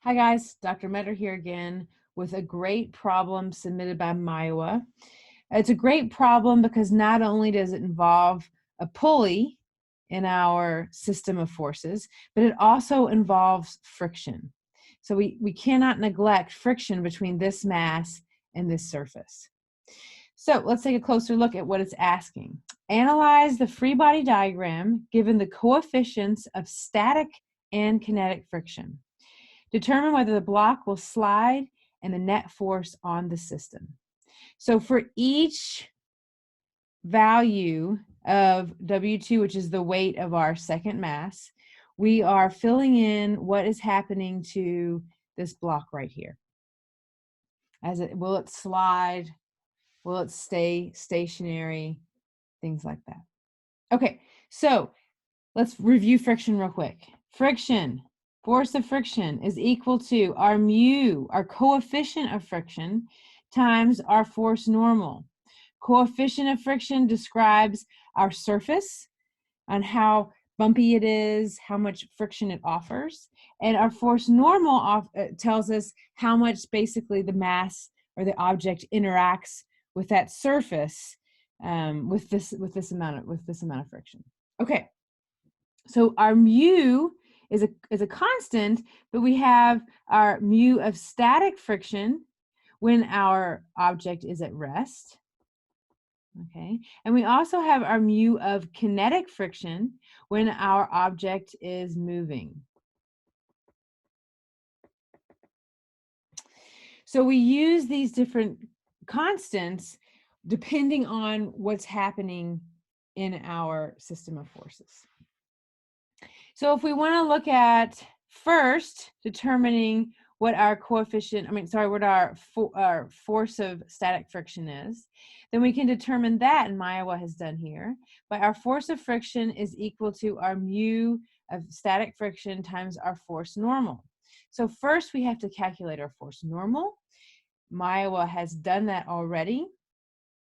Hi guys, Dr. Metter here again with a great problem submitted by Maiwa. It's a great problem because not only does it involve a pulley in our system of forces, but it also involves friction. So we cannot neglect friction between this mass and this surface. So let's take a closer look at what it's asking. Analyze the free body diagram given the coefficients of static and kinetic friction. Determine whether the block will slide and the net force on the system. So for each value of W2, which is the weight of our second mass, we are filling in what is happening to this block right here. Will it slide? Will it stay stationary? Things like that. Okay, so let's review friction real quick. Friction, force of friction is equal to our mu, our coefficient of friction, times our force normal. Coefficient of friction describes our surface and how bumpy it is, how much friction it offers. And our force normal tells us how much basically the mass or the object interacts with that surface with this amount of friction. Okay. So our mu is a constant, but we have our mu of static friction when our object is at rest. Okay, and we also have our mu of kinetic friction when our object is moving. So we use these different constants depending on what's happening in our system of forces. So if we want to look at first determining what our what our force of static friction is, then we can determine that, and Maiwa has done here, by our force of friction is equal to our mu of static friction times our force normal. So first we have to calculate our force normal. Maiwa has done that already.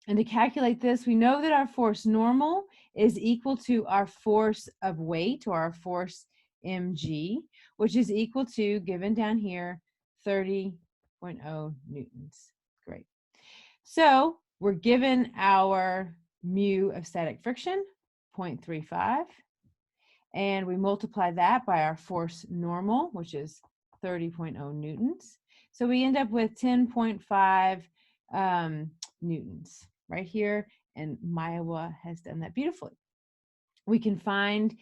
And to calculate this, we know that our force normal is equal to our force of weight, or our force mg, which is equal to, given down here, 30.0 newtons. Great. So we're given our mu of static friction, 0.35, and we multiply that by our force normal, which is 30.0 newtons. So we end up with 10.5 newtons right here, and Maiwa has done that beautifully. We can find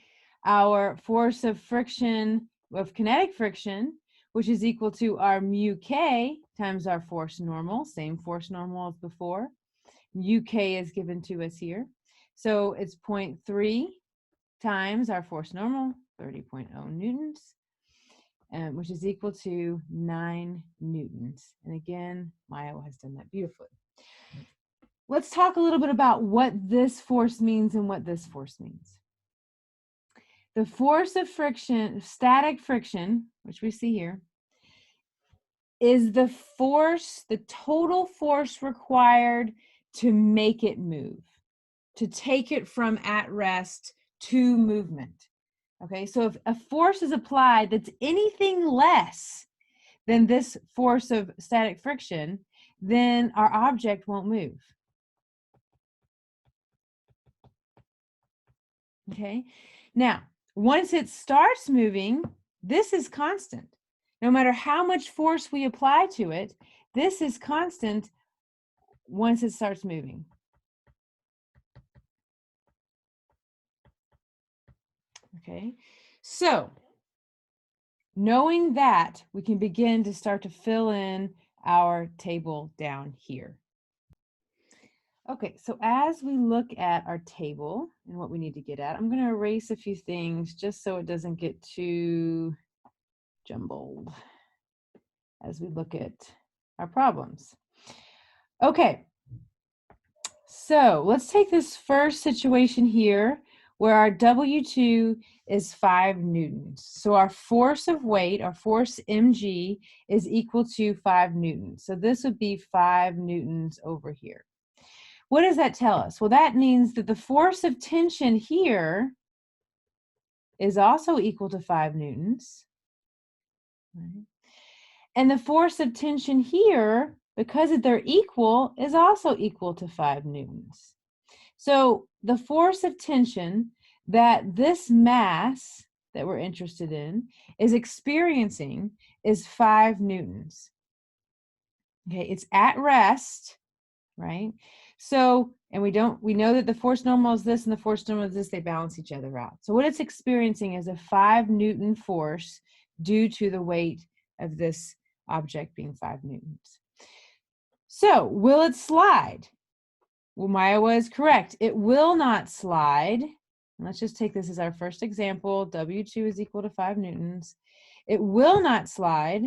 our force of friction, of kinetic friction, which is equal to our mu k times our force normal, same force normal as before. Mu k is given to us here. So it's 0.3 times our force normal, 30.0 newtons, which is equal to 9 newtons. And again, Maiwa has done that beautifully. Let's talk a little bit about what this force means and what this force means. The force of friction, static friction, which we see here, is the force, the total force required to make it move, to take it from at rest to movement. Okay, so if a force is applied that's anything less than this force of static friction, then our object won't move. Okay, now once it starts moving, this is constant. No matter how much force we apply to it, this is constant once it starts moving. Okay, so knowing that, we can begin to start to fill in our table down here. Okay, so as we look at our table and what we need to get at, I'm going to erase a few things just so it doesn't get too jumbled as we look at our problems. Okay, so let's take this first situation here where our W2 is 5 newtons. So our force of weight, our force mg, is equal to 5 newtons. So this would be 5 newtons over here. What does that tell us? Well, that means that the force of tension here is also equal to 5 newtons. right? And the force of tension here, because they're equal, is also equal to 5 newtons. So the force of tension that this mass that we're interested in is experiencing is 5 newtons. Okay, it's at rest, right? So, and we know that the force normal is this and the force normal is this, they balance each other out. So what it's experiencing is a 5 Newton force due to the weight of this object being 5 newtons. So, will it slide? Well, Maya was correct. It will not slide. Let's just take this as our first example. W2 is equal to 5 newtons. It will not slide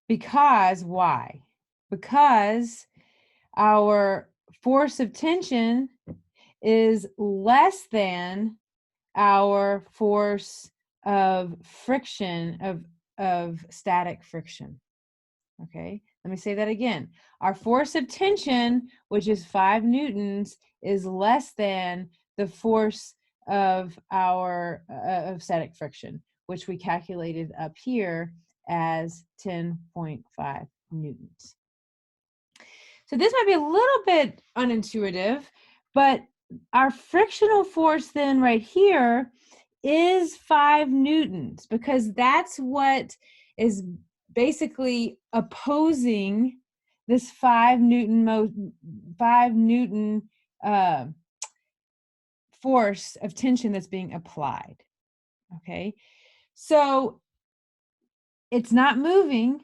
because why? Because our force of tension is less than our force of friction, of static friction. Okay, let me say that again. Our force of tension, which is 5 newtons, is less than the force of our of static friction, which we calculated up here as 10.5 newtons. So this might be a little bit unintuitive, but our frictional force then right here is 5 newtons, because that's what is basically opposing this 5 Newton force of tension that's being applied. Okay, so it's not moving.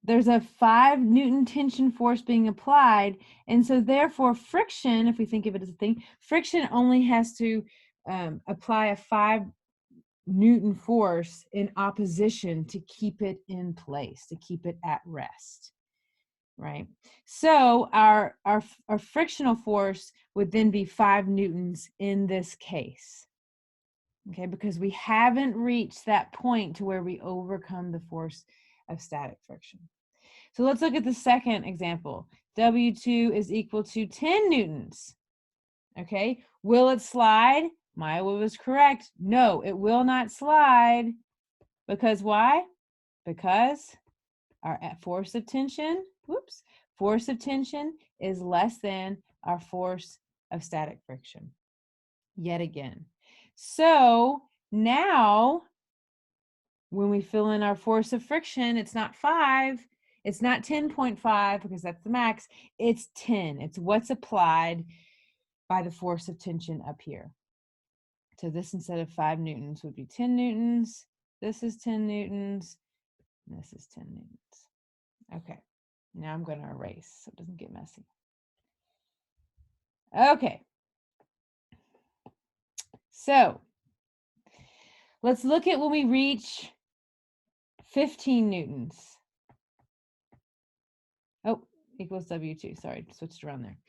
There's a 5 Newton tension force being applied, and so therefore friction, if we think of it as a thing, friction only has to apply a 5 Newton force in opposition to keep it in place, to keep it at rest, right? So our frictional force would then be 5 newtons in this case, okay, because we haven't reached that point to where we overcome the force of static friction. So let's look at the second example. W2 is equal to 10 newtons. Okay, will it slide? Maya was correct. No, it will not slide. Because why? Because our force of tension, force of tension is less than our force of static friction. Yet again. So now, when we fill in our force of friction, it's not 5, it's not 10.5 because that's the max, it's 10. It's what's applied by the force of tension up here. So this, instead of 5 newtons, would be 10 newtons. This is 10 newtons. And this is 10 newtons. Okay, now I'm going to erase so it doesn't get messy. Okay, so let's look at when we reach 15 newtons. Oh, equals W2. Sorry, switched around there.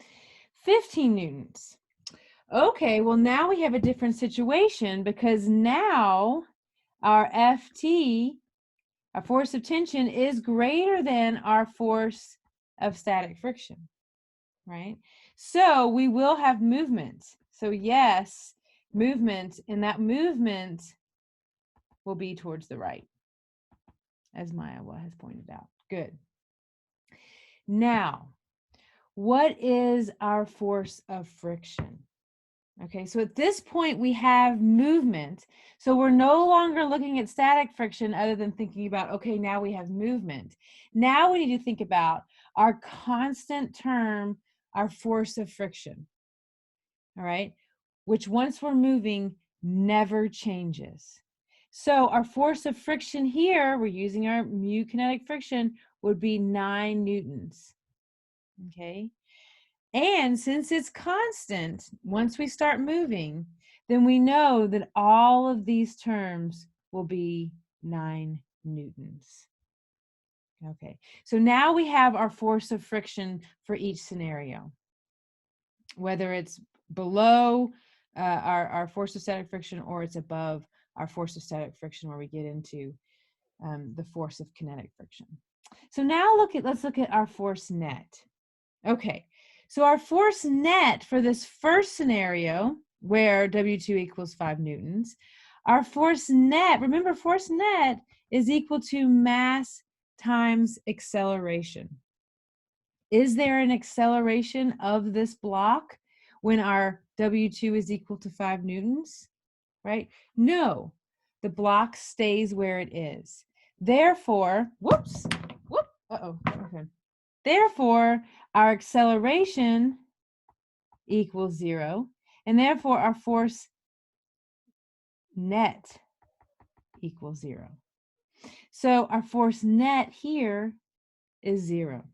15 newtons. Okay, well now we have a different situation, because now our FT, our force of tension, is greater than our force of static friction, right? So we will have movement. So yes, movement, and that movement will be towards the right, as Maya has pointed out. Good. Now, what is our force of friction? Okay, so at this point we have movement. So we're no longer looking at static friction other than thinking about, okay, now we have movement. Now we need to think about our constant term, our force of friction. All right, which once we're moving never changes. So our force of friction here, we're using our mu kinetic friction, would be 9 newtons. Okay. And since it's constant, once we start moving, then we know that all of these terms will be 9 newtons. Okay, so now we have our force of friction for each scenario, whether it's below our force of static friction or it's above our force of static friction, where we get into the force of kinetic friction. So now let's look at our force net. Okay, so our force net for this first scenario, where W2 equals 5 newtons, Our force net, remember force net is equal to mass times acceleration. Is there an acceleration of this block when our W2 is equal to 5 newtons, right? No, the block stays where it is. Therefore, okay. Therefore, our acceleration equals 0, and therefore our force net equals 0. So our force net here is 0.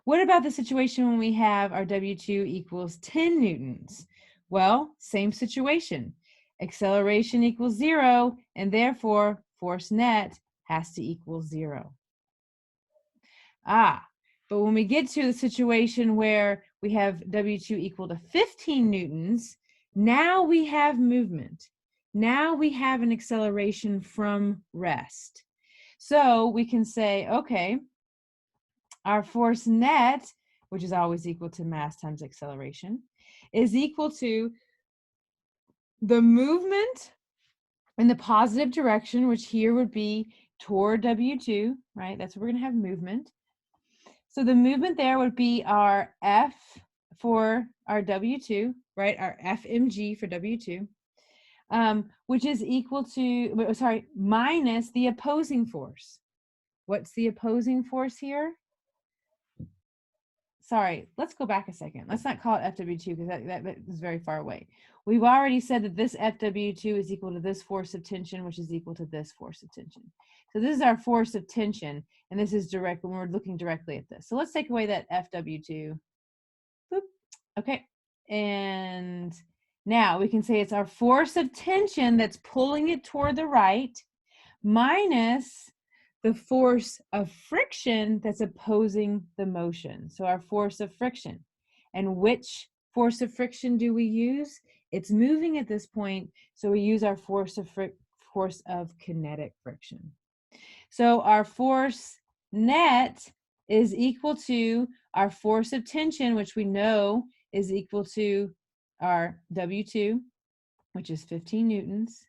What about the situation when we have our W2 equals 10 newtons? Well, same situation. Acceleration equals 0, and therefore force net has to equal 0. But when we get to the situation where we have W2 equal to 15 newtons, now we have movement. Now we have an acceleration from rest. So we can say, okay, our force net, which is always equal to mass times acceleration, is equal to the movement in the positive direction, which here would be toward W2, right? That's where we're going to have movement. So the movement there would be our F for our W2, right? Our FMG for W2, which is equal to, minus the opposing force. What's the opposing force here? Sorry, let's go back a second. Let's not call it FW2 because that is very far away. We've already said that this FW2 is equal to this force of tension, which is equal to this force of tension. So this is our force of tension, and this is direct when we're looking directly at this. So let's take away that FW2. Boop. Okay, and now we can say it's our force of tension that's pulling it toward the right minus the force of friction that's opposing the motion. So our force of friction. And which force of friction do we use? It's moving at this point, so we use our force of kinetic friction. So our force net is equal to our force of tension, which we know is equal to our W2, which is 15 newtons,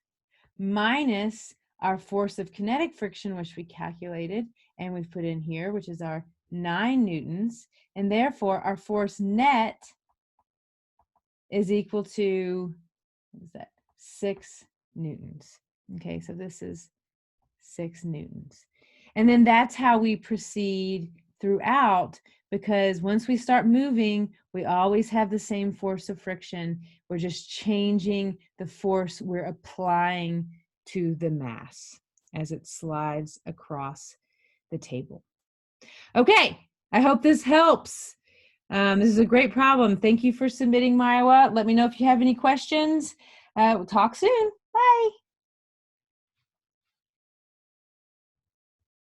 minus our force of kinetic friction, which we calculated and we've put in here, which is our 9 newtons. And therefore, our force net is equal to, what is that? 6 newtons. Okay, so this is 6 newtons. And then that's how we proceed throughout, because once we start moving, we always have the same force of friction. We're just changing the force we're applying to the mass as it slides across the table. Okay, I hope this helps. This is a great problem. Thank you for submitting, Maiwa. Let me know if you have any questions. We'll talk soon. Bye.